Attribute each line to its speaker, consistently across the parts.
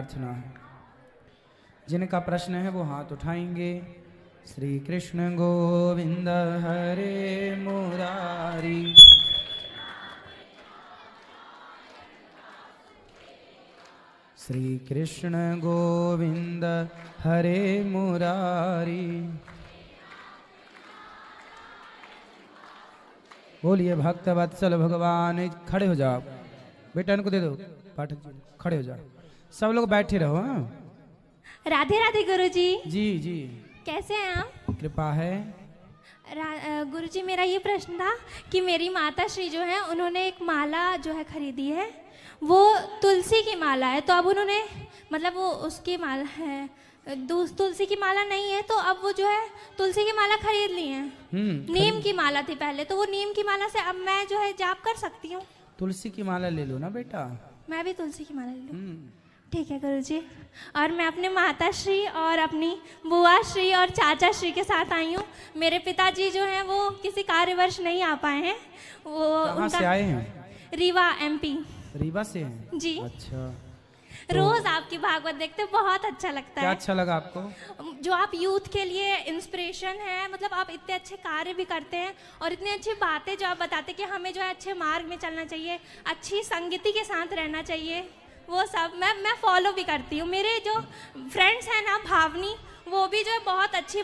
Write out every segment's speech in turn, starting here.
Speaker 1: प्रार्थना है। जिनका प्रश्न है वो हाथ उठाएंगे। श्री कृष्ण गोविंद हरे मुरारी। श्री कृष्ण गोविंद हरे मुरारी। बोलिए भक्त वत्सल भगवान। खड़े हो जाओ बेटा, इनको दे दो पाठक जी, खड़े हो जाओ। सब लोग बैठे रहो। हाँ,
Speaker 2: राधे राधे गुरुजी।
Speaker 1: जी जी,
Speaker 2: कैसे हैं आप?
Speaker 1: कृपा है।
Speaker 2: गुरुजी, मेरा ये प्रश्न था कि मेरी माता श्री जो है उन्होंने एक माला जो है खरीदी है, वो तुलसी की माला है। तो अब उन्होंने मतलब वो उसकी माला है, तुलसी की माला नहीं है, तो अब वो जो है तुलसी की माला खरीद ली है। नीम की माला थी पहले, तो वो नीम की माला से अब मैं जो है जाप कर सकती हूँ?
Speaker 1: तुलसी की माला ले लो ना बेटा।
Speaker 2: मैं भी तुलसी की माला ले लूँ? ठीक है गुरुजी। और मैं अपने माता श्री और अपनी बुआ श्री और चाचा श्री के साथ आई हूँ। मेरे पिताजी जो हैं वो किसी कार्यवश नहीं आ पाए हैं। वो
Speaker 1: कहाँ से आए हैं?
Speaker 2: रीवा MP।
Speaker 1: रीवा से हैं
Speaker 2: जी।
Speaker 1: अच्छा।
Speaker 2: रोज आपकी भागवत देखते बहुत अच्छा लगता
Speaker 1: क्या
Speaker 2: है।
Speaker 1: अच्छा लगा आपको?
Speaker 2: जो आप यूथ के लिए इंस्पिरेशन है, मतलब आप इतने अच्छे कार्य भी करते हैं और इतनी अच्छी बातें जो आप बताते हैं कि हमें जो है अच्छे मार्ग में चलना चाहिए, अच्छी संगति के साथ रहना चाहिए, वो सब मैं फॉलो भी करती हूँ। मेरे जो फ्रेंड्स हैं ना, भावनी, वो भी जो है बहुत अच्छे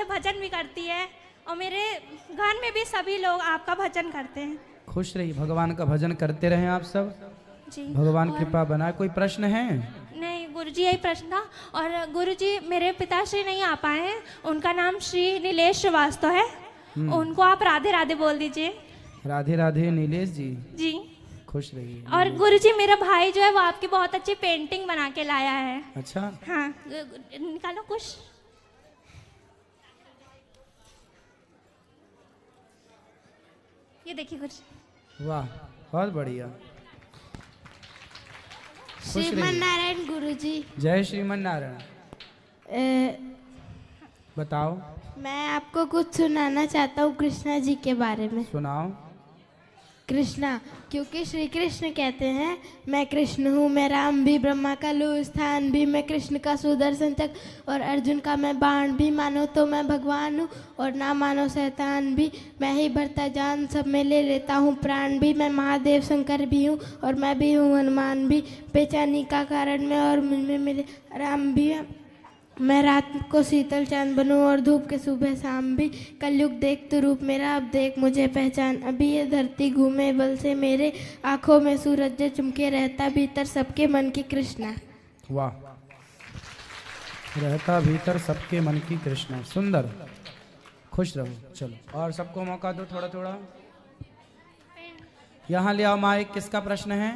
Speaker 2: भजन भी करती है, और मेरे घर में भी सभी लोग आपका भजन करते हैं।
Speaker 1: खुश रहिए, भगवान का भजन करते रहें आप सब
Speaker 2: जी।
Speaker 1: भगवान कृपा बनाए। कोई प्रश्न है?
Speaker 2: नहीं गुरुजी, यही प्रश्न था। और गुरुजी, मेरे पिताश्री नहीं आ पाए हैं, उनका नाम श्री नीलेश श्रीवास्तव है। उनको आप राधे राधे बोल दीजिए।
Speaker 1: राधे राधे नीलेश जी।
Speaker 2: जी।
Speaker 1: खुश रहिए।
Speaker 2: और गुरुजी, मेरा भाई जो है वो आपकी बहुत अच्छी पेंटिंग बना के लाया है।
Speaker 1: अच्छा।
Speaker 2: हाँ, निकालो कुछ। ये देखिए कुछ।
Speaker 1: वाह, बहुत बढ़िया।
Speaker 3: श्रीमन नारायण गुरुजी।
Speaker 1: जय श्रीमन नारायण। बताओ।
Speaker 3: मैं आपको कुछ सुनाना चाहता हूँ कृष्णा जी के बारे में।
Speaker 1: सुनाओ।
Speaker 3: कृष्णा, क्योंकि श्री कृष्ण कहते हैं मैं कृष्ण हूँ, मैं राम भी, ब्रह्मा का लू स्थान भी, मैं कृष्ण का सुदर्शन चक्र और अर्जुन का मैं बाण भी, मानो तो मैं भगवान हूँ और ना मानो शैतान भी, मैं ही भरता जान सब में ले लेता हूँ प्राण भी, मैं महादेव शंकर भी हूँ और मैं भी हूँ हनुमान भी, बेचैनी का कारण मैं और मुझमें मेरे राम भी है, मैं रात को शीतल चांद बनूं और धूप के सुबह शाम भी, कलयुग देख तो रूप मेरा अब देख मुझे पहचान, अभी ये धरती घूमे बल से मेरे, आंखों में सूरज जो चमके रहता भीतर सबके मन की कृष्णा।
Speaker 1: वाह, रहता भीतर सबके मन की कृष्णा। सुंदर, खुश रहो। चलो और सबको मौका दो थोड़ा थोड़ा। यहाँ ले आओ माइक। किसका प्रश्न है?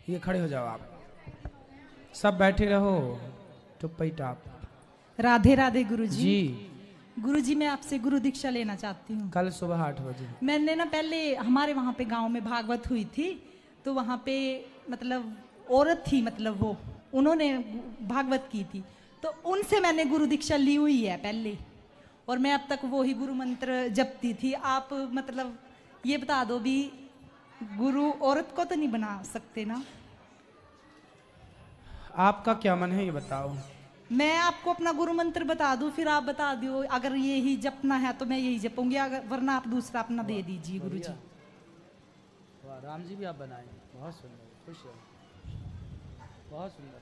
Speaker 1: ये खड़े हो जाओ आप, सब बैठे रहो टुप्पी टाप।
Speaker 4: राधे राधे गुरुजी।
Speaker 1: जी।
Speaker 4: गुरुजी, मैं आपसे गुरु दीक्षा लेना चाहती हूँ।
Speaker 1: कल सुबह 8 बजे।
Speaker 4: मैंने ना पहले हमारे वहाँ पे गांव में भागवत हुई थी, तो वहाँ पे मतलब औरत थी, मतलब वो उन्होंने भागवत की थी, तो उनसे मैंने गुरु दीक्षा ली हुई है पहले, और मैं अब तक वो ही गुरु मंत्र जपती थी। आप मतलब ये बता दो भी, गुरु औरत को तो नहीं बना सकते ना?
Speaker 1: आपका क्या मन है ये बताओ।
Speaker 4: मैं आपको अपना गुरु मंत्र बता दूं, फिर आप बता दो। अगर ये ही जपना है तो मैं यही जपूंगी, अगर वरना आप दूसरा अपना दे दीजिए गुरु जी।
Speaker 1: वाह, राम जी भी आप बनाए, बहुत सुंदर। खुश रहो, बहुत सुंदर।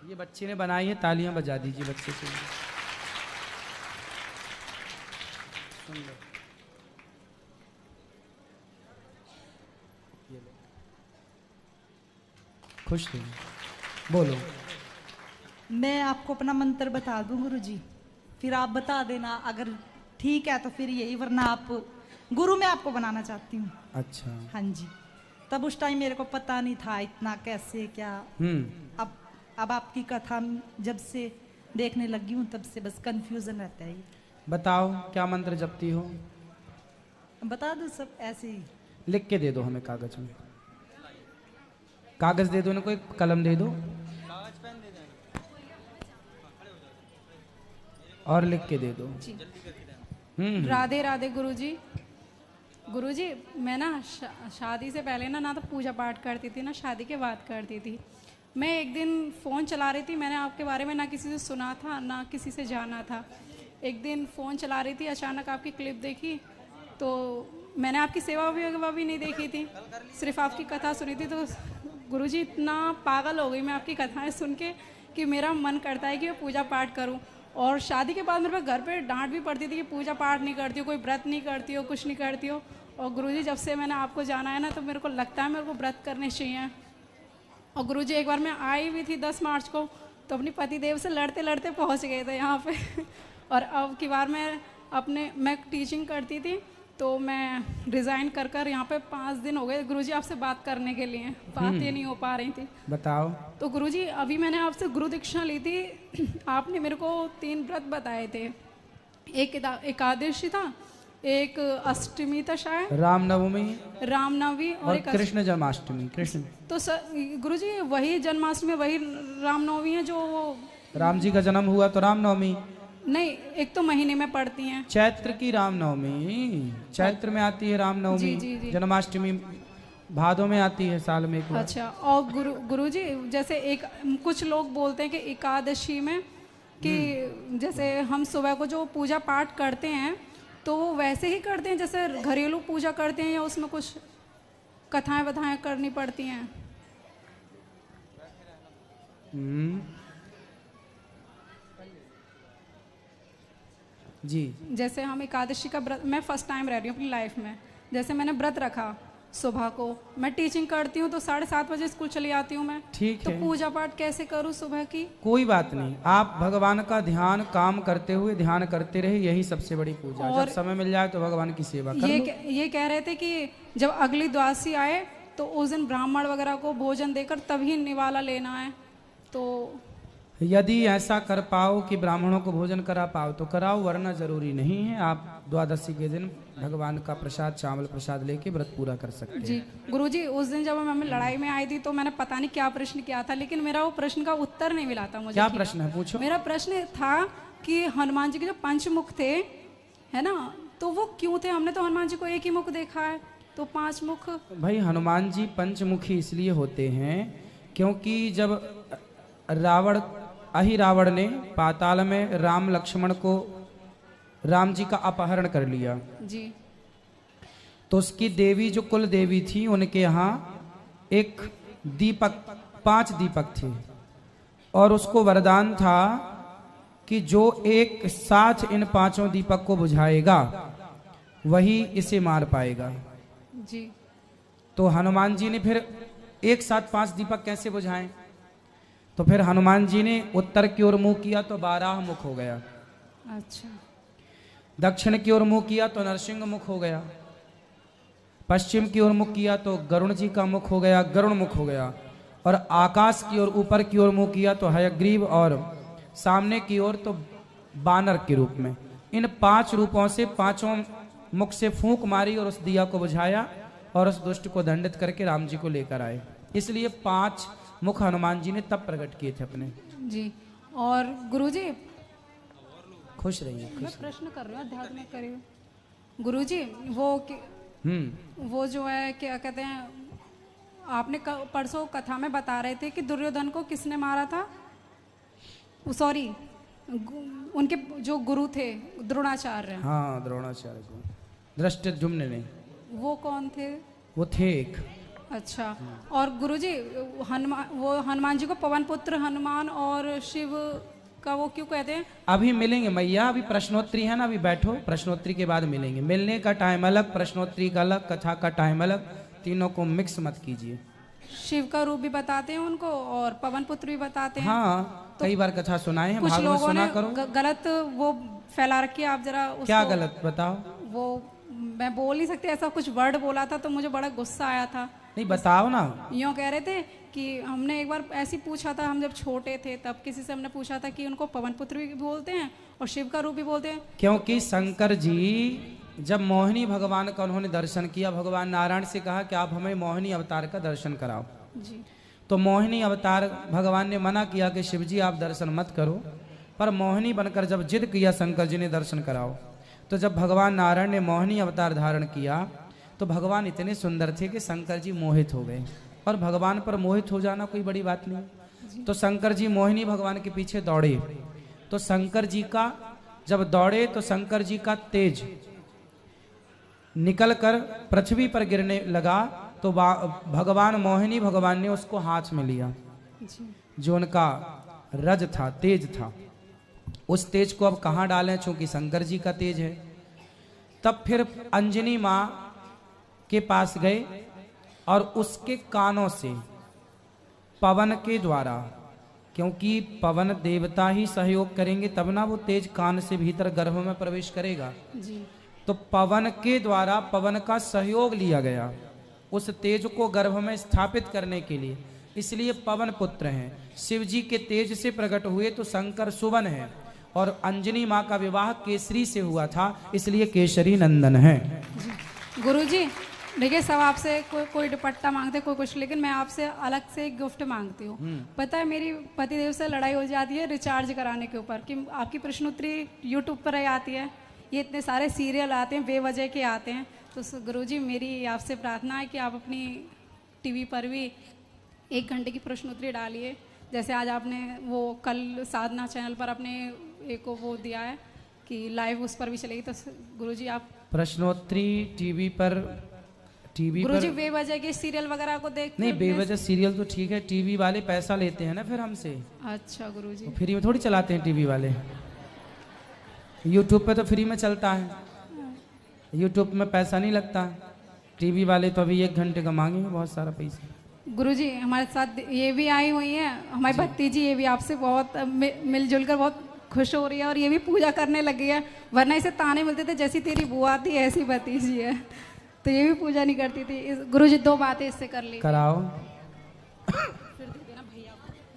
Speaker 1: ये बच्चे ने बनाई है, तालियां बजा दीजिए बच्चे के लिए। सुंदर। ये लो, खुश रहिए। बोलो।
Speaker 4: मैं आपको अपना मंत्र बता दूं गुरु जी, फिर आप बता देना, अगर ठीक है तो फिर यही, वरना आप गुरु मैं आपको बनाना चाहती हूँ।
Speaker 1: अच्छा।
Speaker 4: हाँ जी। तब उस टाइम मेरे को पता नहीं था इतना कैसे क्या। अब आपकी कथा जब से देखने लगी हूँ तब से बस कंफ्यूजन रहता है।
Speaker 1: बताओ क्या मंत्र जपती हो?
Speaker 4: बता दो सब ऐसे ही।
Speaker 1: लिख के दे दो हमें कागज में। कागज दे दो ना, कोई कलम दे दो और लिख के दे दो।
Speaker 5: राधे राधे गुरुजी। गुरुजी मैं ना शादी से पहले ना तो पूजा पाठ करती थी ना शादी के बाद करती थी। मैं एक दिन फ़ोन चला रही थी, मैंने आपके बारे में ना किसी से सुना था ना किसी से जाना था। एक दिन फ़ोन चला रही थी, अचानक आपकी क्लिप देखी, तो मैंने आपकी सेवा भी नहीं देखी थी, सिर्फ आपकी कथा सुनी थी। तो गुरुजी इतना पागल हो गई मैं आपकी कथाएं सुन के कि मेरा मन करता है कि मैं पूजा पाठ करूं। और शादी के बाद मेरे पे घर पे डांट भी पड़ती थी कि पूजा पाठ नहीं करती हो, कोई व्रत नहीं करती हो, कुछ नहीं करती हो। और गुरुजी जब से मैंने आपको जाना है ना तो मेरे को लगता है मेरे को व्रत करने चाहिए। और गुरुजी एक बार मैं आई भी थी 10 मार्च को, तो अपनी पतिदेव से लड़ते लड़ते पहुंच गए थे यहाँ पे और अब की बार मैं टीचिंग करती थी, तो मैं रिज़ाइन कर कर यहाँ पे 5 दिन हो गए गुरुजी आपसे बात करने के लिए, बातें नहीं हो पा रही थी।
Speaker 1: बताओ।
Speaker 5: तो गुरुजी अभी मैंने आपसे गुरु दीक्षा ली थी, आपने मेरे को 3 व्रत बताए थे, एक एकादशी था, एक अष्टमी था शायद, रामनवमी
Speaker 1: और
Speaker 5: एक
Speaker 1: कृष्ण जन्माष्टमी। कृष्ण
Speaker 5: तो गुरुजी वही जन्माष्टमी वही रामनवमी है जो
Speaker 1: राम जी का जन्म हुआ तो रामनवमी
Speaker 5: नहीं, एक तो महीने में पड़ती हैं।
Speaker 1: चैत्र की रामनवमी चैत्र में आती है रामनवमी।
Speaker 5: जी।
Speaker 1: जन्माष्टमी भादों में आती है साल में एक बार।
Speaker 5: अच्छा। और गुरुजी जैसे कुछ लोग बोलते हैं कि एकादशी में कि जैसे हम सुबह को जो पूजा पाठ करते हैं तो वो वैसे ही करते हैं जैसे घरेलू पूजा करते हैं, या उसमें कुछ कथाएं वथाएं करनी पड़ती हैं?
Speaker 1: जी।
Speaker 5: जैसे हम एकादशी का व्रत, मैं फर्स्ट टाइम रह रही हूँ अपनी लाइफ में, जैसे मैंने व्रत रखा सुबह को, मैं टीचिंग करती हूँ तो 7:30 बजे स्कूल चली आती हूँ मैं।
Speaker 1: ठीक
Speaker 5: तो
Speaker 1: है,
Speaker 5: पूजा पाठ कैसे करूँ सुबह की?
Speaker 1: कोई बात नहीं, आप भगवान का ध्यान काम करते हुए ध्यान करते रहे, यही सबसे बड़ी पूजा। जब समय मिल जाए तो भगवान की सेवा कर लो।
Speaker 5: ये कह रहे थे कि जब अगली द्वादशी आए तो उस दिन ब्राह्मण वगैरह को भोजन देकर तभी निवाला लेना है। तो
Speaker 1: यदि ऐसा कर पाओ कि ब्राह्मणों को भोजन करा पाओ तो कराओ, वरना जरूरी नहीं है। आप द्वादशी के दिन भगवान का प्रसाद, चावल प्रसाद लेके व्रत पूरा कर सकते हैं।
Speaker 5: जी गुरुजी, उस दिन जब मैं लड़ाई में आई थी तो मैंने पता नहीं क्या प्रश्न किया था, लेकिन मेरा वो प्रश्न का उत्तर नहीं मिला था मुझे।
Speaker 1: क्या प्रश्न है, पूछो।
Speaker 5: मेरा प्रश्न था कि हनुमान जी के जो पंचमुख थे, है ना, तो वो क्यों थे? हमने तो हनुमान जी को एक ही मुख देखा है, तो 5 मुख।
Speaker 1: भाई हनुमान जी पंचमुखी इसलिए होते हैं क्योंकि जब रावण ने पाताल में राम लक्ष्मण को, राम जी का अपहरण कर लिया
Speaker 5: जी,
Speaker 1: तो उसकी देवी जो कुल देवी थी उनके यहाँ एक दीपक, 5 दीपक थे और उसको वरदान था कि जो एक साथ इन 5 दीपक को बुझाएगा वही इसे मार पाएगा।
Speaker 5: जी।
Speaker 1: तो हनुमान जी ने फिर एक साथ 5 दीपक कैसे बुझाएं? तो फिर हनुमान जी ने उत्तर की ओर मुंह किया तो 12 मुख हो गया।
Speaker 5: अच्छा।
Speaker 1: दक्षिण की ओर मुंह किया तो नरसिंह मुख हो गया। पश्चिम की ओर मुख किया तो गरुण जी का मुख हो गया, गरुण मुख हो गया। और आकाश की ओर, ऊपर की ओर मुंह किया तो हयग्रीव, और सामने की ओर तो बानर के रूप में। इन 5 रूपों से 5 मुख से फूंक मारी और उस दिया को बुझाया और उस दुष्ट को दंडित करके राम जी को लेकर आए। इसलिए 5 मुख हनुमान जी ने तब प्रकट किए थे अपने।
Speaker 5: जी। और गुरुजी,
Speaker 1: खुश रहिए।
Speaker 5: मैं प्रश्न कर रही हूँ, ध्यान में करिए। गुरुजी वो जो है क्या कहते हैं, आपने परसों कथा में बता रहे थे कि दुर्योधन को किसने मारा था? सॉरी, उनके जो गुरु थे द्रोणाचार्य।
Speaker 1: हाँ, द्रोणाचार्य को धृष्टद्युम्न ने।
Speaker 5: वो कौन थे?
Speaker 1: वो थे एक।
Speaker 5: अच्छा। और गुरुजी हनुमान जी को पवन पुत्र हनुमान और शिव का वो क्यों कहते हैं?
Speaker 1: अभी मिलेंगे मैया, अभी प्रश्नोत्तरी है ना, अभी बैठो, प्रश्नोत्तरी के बाद मिलेंगे। मिलने का टाइम अलग, प्रश्नोत्तरी का अलग, कथा का टाइम अलग, तीनों को मिक्स मत कीजिए।
Speaker 5: शिव का रूप भी बताते हैं उनको और पवन पुत्र भी बताते हैं।
Speaker 1: हाँ, कई बार कथा सुनाए हैं,
Speaker 5: कुछ
Speaker 1: भागवत
Speaker 5: लोगों
Speaker 1: सुना
Speaker 5: ने
Speaker 1: करो।
Speaker 5: गलत वो फैला रखी है, आप जरा
Speaker 1: क्या गलत बताओ।
Speaker 5: वो मैं बोल नहीं सकती, ऐसा कुछ वर्ड बोला था तो मुझे बड़ा गुस्सा आया था।
Speaker 1: नहीं बताओ ना।
Speaker 5: यूँ कह रहे थे कि हमने एक बार ऐसी पूछा था, हम जब छोटे थे तब किसी से हमने पूछा था कि उनको पवन पुत्र भी बोलते हैं और शिव का रूप भी बोलते हैं।
Speaker 1: क्योंकि शंकर जी जब मोहिनी भगवान का उन्होंने दर्शन किया, भगवान नारायण से कहा कि आप हमें मोहिनी अवतार का दर्शन कराओ।
Speaker 5: जी।
Speaker 1: तो मोहिनी अवतार भगवान ने मना किया कि शिव जी आप दर्शन मत करो, पर मोहिनी बनकर जब जिद किया शंकर जी ने दर्शन कराओ, तो जब भगवान नारायण ने मोहिनी अवतार धारण किया तो भगवान इतने सुंदर थे कि शंकर जी मोहित हो गए। और भगवान पर मोहित हो जाना कोई बड़ी बात नहीं। तो शंकर जी मोहिनी भगवान के पीछे दौड़े। तो शंकर जी का जब दौड़े तो शंकर जी का तेज निकलकर पृथ्वी पर गिरने लगा। तो भगवान मोहिनी भगवान ने उसको हाथ में लिया, जो उनका रज था, तेज था। उस तेज को अब कहाँ डालें, चूंकि शंकर जी का तेज है। तब फिर अंजनी माँ के पास गए और उसके कानों से पवन के द्वारा, क्योंकि पवन देवता ही सहयोग करेंगे तब ना वो तेज कान से भीतर गर्भ में प्रवेश करेगा। तो पवन के द्वारा पवन का सहयोग लिया गया उस तेज को गर्भ में स्थापित करने के लिए। इसलिए पवन पुत्र हैं, शिव जी के तेज से प्रकट हुए तो शंकर सुवन है। और अंजनी माँ का विवाह केसरी से हुआ था, इसलिए केसरी नंदन है।
Speaker 5: गुरुजी देखिए, सब आपसे कोई दुपट्टा मांगते, कोई कुछ, लेकिन मैं आपसे अलग से एक गिफ्ट मांगती हूँ। पता है मेरी पतिदेव से लड़ाई हो जाती है रिचार्ज कराने के ऊपर कि आपकी प्रश्नोत्तरी यूट्यूब पर ही आती है, ये इतने सारे सीरियल आते हैं बेवजह के आते हैं। तो गुरुजी मेरी आपसे प्रार्थना है कि आप अपनी टीवी पर भी 1 घंटे की प्रश्नोत्तरी डालिए। जैसे आज आपने वो कल साधना चैनल पर अपने एक वो दिया है कि लाइव उस पर भी चलेगी। तो गुरुजी आप
Speaker 1: प्रश्नोत्तरी टीवी पर
Speaker 5: गुरुजी बेवजह के सीरियल वगैरह को देख
Speaker 1: नहीं, बेवजह सीरियल तो ठीक है, टीवी वाले पैसा लेते हैं ना फिर हमसे।
Speaker 5: अच्छा गुरुजी,
Speaker 1: फ्री में थोड़ी चलाते हैं टीवी वाले। यूट्यूब पे तो फ्री में चलता है, यूट्यूब में पैसा नहीं लगता। टीवी वाले तो अभी 1 घंटे का मांगेंगे बहुत सारा पैसा।
Speaker 5: गुरुजी हमारे साथ ये भी आई हुई है, हमारी भतीजी, ये भी आपसे बहुत मिलजुल कर बहुत खुश हो रही है और ये भी पूजा करने लगी है। वरना इसे ताने मिलते थे जैसी तेरी बुआ थी ऐसी भतीजी है, तो ये भी पूजा नहीं करती थी। गुरुजी 2 बातें इससे कर ली
Speaker 1: कराओ।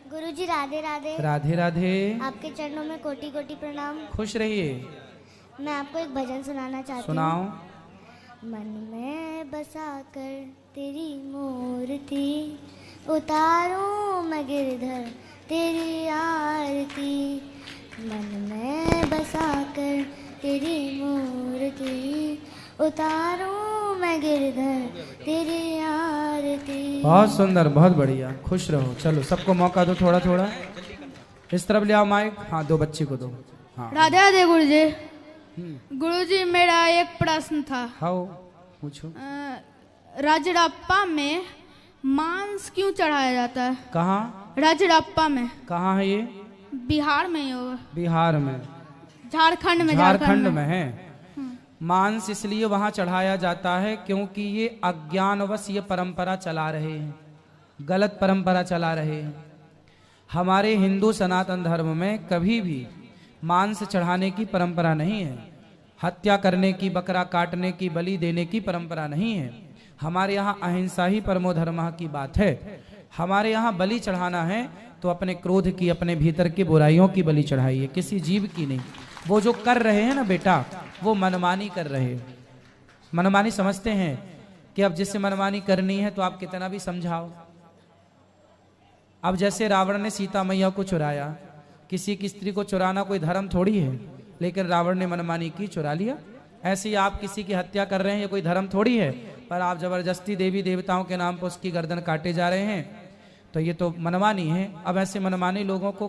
Speaker 6: गुरुजी राधे राधे।
Speaker 1: राधे राधे।
Speaker 6: आपके चरणों में कोटि कोटि प्रणाम।
Speaker 1: खुश रहिए।
Speaker 6: मैं आपको एक भजन सुनाना चाहती हूँ।
Speaker 1: सुनाओ।
Speaker 6: मन में बसा कर तेरी मूर्ति, उतारूं मैं गिरधर तेरी आरती। मन में बसा कर तेरी मूर्ति, उतारूं मैं गिरधर तेरी आरती।
Speaker 1: बहुत सुंदर, बहुत बढ़िया, खुश रहो। चलो सबको मौका दो थोड़ा थोड़ा। इस तरफ ले आओ माइक। हाँ, 2 बच्चे को दो। हाँ
Speaker 3: राधे राधे गुरुजी। गुरुजी मेरा एक प्रश्न था।
Speaker 1: हाँ पूछो।
Speaker 3: राजरप्पा में मांस क्यों चढ़ाया जाता है?
Speaker 1: कहाँ?
Speaker 3: राजरप्पा में।
Speaker 1: कहाँ है ये?
Speaker 3: बिहार में ही होगा।
Speaker 1: बिहार में?
Speaker 3: झारखंड में।
Speaker 1: झारखंड में है। मांस इसलिए वहां चढ़ाया जाता है क्योंकि ये अज्ञानवश ये परंपरा चला रहे हैं, गलत परंपरा चला रहे हैं। हमारे हिंदू सनातन धर्म में कभी भी मांस चढ़ाने की परंपरा नहीं है, हत्या करने की, बकरा काटने की, बलि देने की परंपरा नहीं है। हमारे यहाँ अहिंसा ही परमो धर्मः की बात है। हमारे यहाँ बलि चढ़ाना है तो अपने क्रोध की, अपने भीतर की बुराइयों की बलि चढ़ाइए, किसी जीव की नहीं। वो जो कर रहे हैं ना बेटा, वो मनमानी कर रहे हैं। मनमानी समझते हैं कि अब जिससे मनमानी करनी है तो आप कितना भी समझाओ। अब जैसे रावण ने सीता मैया को चुराया, किसी की स्त्री को चुराना कोई धर्म थोड़ी है, लेकिन रावण ने मनमानी की, चुरा लिया। ऐसे ही आप किसी की हत्या कर रहे हैं, ये कोई धर्म थोड़ी है, पर आप जबरदस्ती देवी देवताओं के नाम पर उसकी गर्दन काटे जा रहे हैं, तो ये तो मनमानी है। अब ऐसे मनमानी लोगों को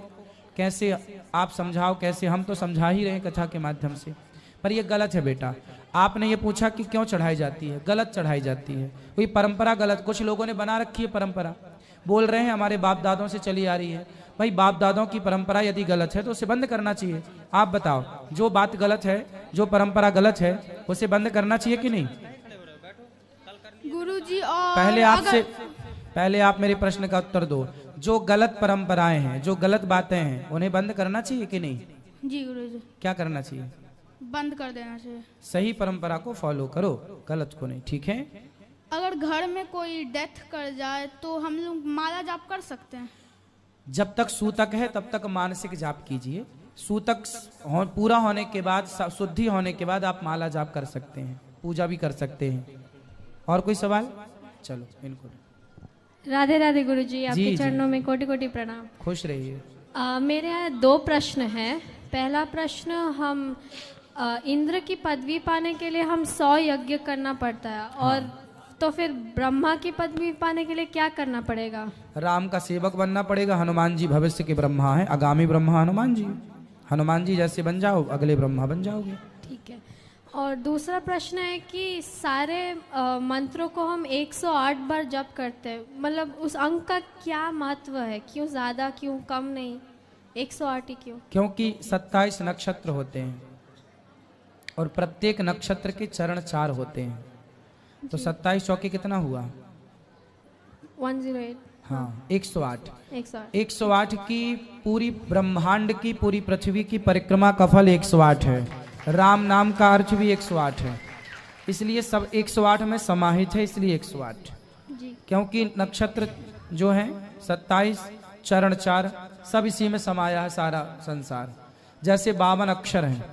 Speaker 1: कैसे आप समझाओ, कैसे? हम तो समझा ही रहे हैं कथा के माध्यम से, पर ये गलत है बेटा। आपने ये पूछा कि क्यों चढ़ाई जाती है, गलत चढ़ाई जाती है। कोई परंपरा गलत, कुछ लोगों ने बना रखी है परंपरा, बोल रहे हैं हमारे बाप दादों से चली आ रही है। भाई बाप दादों की परंपरा यदि गलत है तो उसे बंद करना चाहिए। आप बताओ, जो बात गलत है, जो परंपरा गलत है, उसे बंद करना चाहिए कि नहीं?
Speaker 3: गुरुजी और
Speaker 1: पहले आप मेरे प्रश्न का उत्तर दो। जो गलत परंपराएं हैं, जो गलत बातें हैं, उन्हें बंद करना चाहिए कि नहीं?
Speaker 3: जी गुरुजी।
Speaker 1: क्या करना चाहिए?
Speaker 3: बंद कर देना चाहिए।
Speaker 1: सही परंपरा को फॉलो करो, गलत को नहीं, ठीक है?
Speaker 3: अगर घर में कोई डेथ कर जाए तो हम लोग माला जाप कर सकते हैं?
Speaker 1: जब तक सूतक है तब तक मानसिक जाप कीजिए। सूतक पूरा होने के बाद, शुद्धि होने के बाद आप माला जाप कर सकते हैं, पूजा भी कर सकते हैं। और कोई सवाल? चलो इनको।
Speaker 7: राधे राधे गुरुजी, आपके चरणों में कोटि कोटि प्रणाम।
Speaker 1: खुश रहिए।
Speaker 7: मेरे यहाँ 2 प्रश्न हैं। पहला प्रश्न, हम इंद्र की पदवी पाने के लिए हम 100 यज्ञ करना पड़ता है, और तो फिर ब्रह्मा की पदवी पाने के लिए क्या करना पड़ेगा?
Speaker 1: राम का सेवक बनना पड़ेगा। हनुमान जी भविष्य के ब्रह्मा हैं, आगामी ब्रह्मा हनुमान जी। हनुमान जी जैसे बन जाओ, अगले ब्रह्मा बन जाओगे।
Speaker 7: ठीक है। और दूसरा प्रश्न है कि सारे मंत्रों को हम 108 बार जप करते हैं, मतलब उस अंक का क्या महत्व है? क्यों ज़्यादा, क्यों कम नहीं, 108 ही क्यों?
Speaker 1: क्योंकि 27 नक्षत्र होते हैं और प्रत्येक नक्षत्र के चरण 4 होते हैं, तो 27 चौके कितना हुआ?
Speaker 7: 108।
Speaker 1: हाँ, 108।
Speaker 7: 108।
Speaker 1: 108 की पूरी ब्रह्मांड की, पूरी पृथ्वी की परिक्रमा का फल 108 है। राम नाम का अर्थ भी 108 है, इसलिए सब 108 में समाहित है, इसलिए 108।
Speaker 7: जी।
Speaker 1: क्योंकि नक्षत्र जो है 27, चरण 4, सब इसी में समाया है सारा संसार। जैसे 52 अक्षर हैं,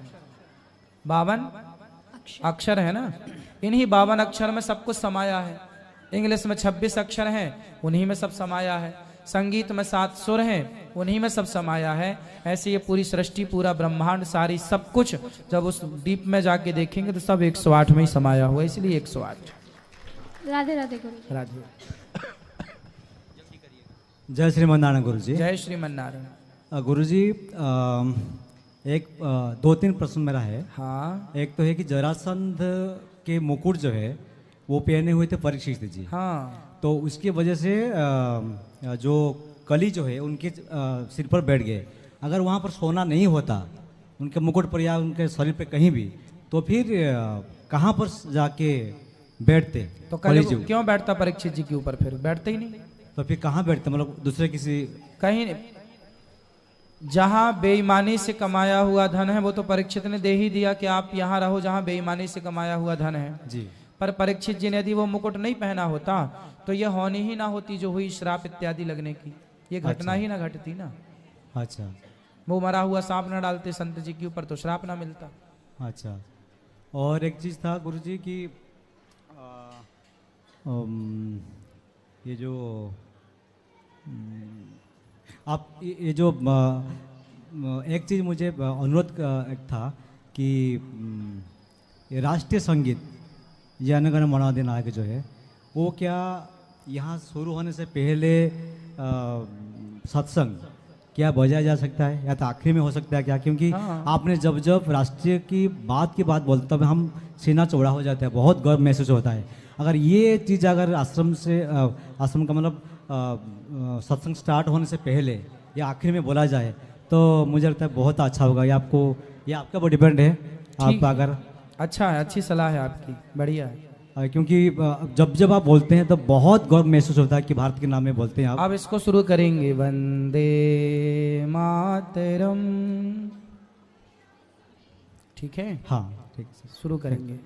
Speaker 1: 52 अक्षर है ना, इन्हीं 52 अक्षर में सब कुछ समाया है। इंग्लिश में 26 अक्षर हैं, उन्हीं में सब समाया है। संगीत में 7 सुर हैं, उन्हीं में सब समाया है। ऐसे ये पूरी सृष्टि, पूरा ब्रह्मांड, सारी सब कुछ जब उस डीप में जाके देखेंगे तो सब 108 में ही समाया हुआ है, इसलिए 108।
Speaker 7: राधे राधे गुरु।
Speaker 1: राधे।
Speaker 8: जय श्रीमन्नारायण गुरु जी।
Speaker 1: जय श्रीमन्नारायण।
Speaker 8: गुरु जी, एक 2-3 प्रश्न मेरा है।
Speaker 1: हाँ
Speaker 8: एक तो है कि जरासंध के मुकुट जो है वो पहने हुए थे परीक्षित जी।
Speaker 1: हाँ,
Speaker 8: तो उसकी वजह से जो कली जो है उनके सिर पर बैठ गए। अगर वहाँ पर सोना नहीं होता उनके मुकुट पर या उनके शरीर पे कहीं भी, तो फिर कहाँ पर जाके बैठते?
Speaker 1: तो कल वो क्यों बैठता परीक्षित जी के ऊपर? फिर बैठते ही नहीं।
Speaker 8: तो फिर कहाँ बैठते? मतलब दूसरे किसी
Speaker 1: कहीं नहीं। जहाँ बेईमानी से कमाया हुआ धन है वो तो परीक्षित ने दे ही दिया कि आप यहाँ रहो जहाँ बेईमानी से कमाया हुआ धन है
Speaker 8: जी।
Speaker 1: पर परीक्षित जी ने यदि वो मुकुट नहीं पहना होता तो ये होनी ही ना होती जो हुई श्राप इत्यादि लगने की, ये घटना ही ना घटती ना।
Speaker 8: अच्छा।
Speaker 1: वो मरा हुआ सांप ना डालते संत जी के ऊपर तो श्राप ना मिलता।
Speaker 8: अच्छा। और एक चीज़ था गुरु जी की ये जो आप ये जो एक चीज़ मुझे अनुरोध एक था कि ये राष्ट्रीय संगीत जन गण मन अधिनायक जो है वो क्या यहाँ शुरू होने से पहले सत्संग क्या बजाया जा सकता है या तो आखिरी में हो सकता है क्या? क्योंकि आपने जब जब राष्ट्रीय की बात बोलते तब हम सीना चौड़ा हो जाता है, बहुत गर्व महसूस होता है। अगर ये चीज़ अगर आश्रम का मतलब सत्संग स्टार्ट होने से पहले या आखिरी में बोला जाए तो मुझे लगता है बहुत अच्छा होगा। ये आपका ऊपर डिपेंड है। आप अगर
Speaker 1: अच्छा है, अच्छी सलाह है आपकी, बढ़िया है।
Speaker 8: क्योंकि जब आप बोलते हैं तो बहुत गर्व महसूस होता है कि भारत के नाम में बोलते हैं आप।
Speaker 1: अब इसको शुरू करेंगे, वंदे मातरम। ठीक है,
Speaker 8: हाँ ठीक है,
Speaker 1: शुरू करेंगे।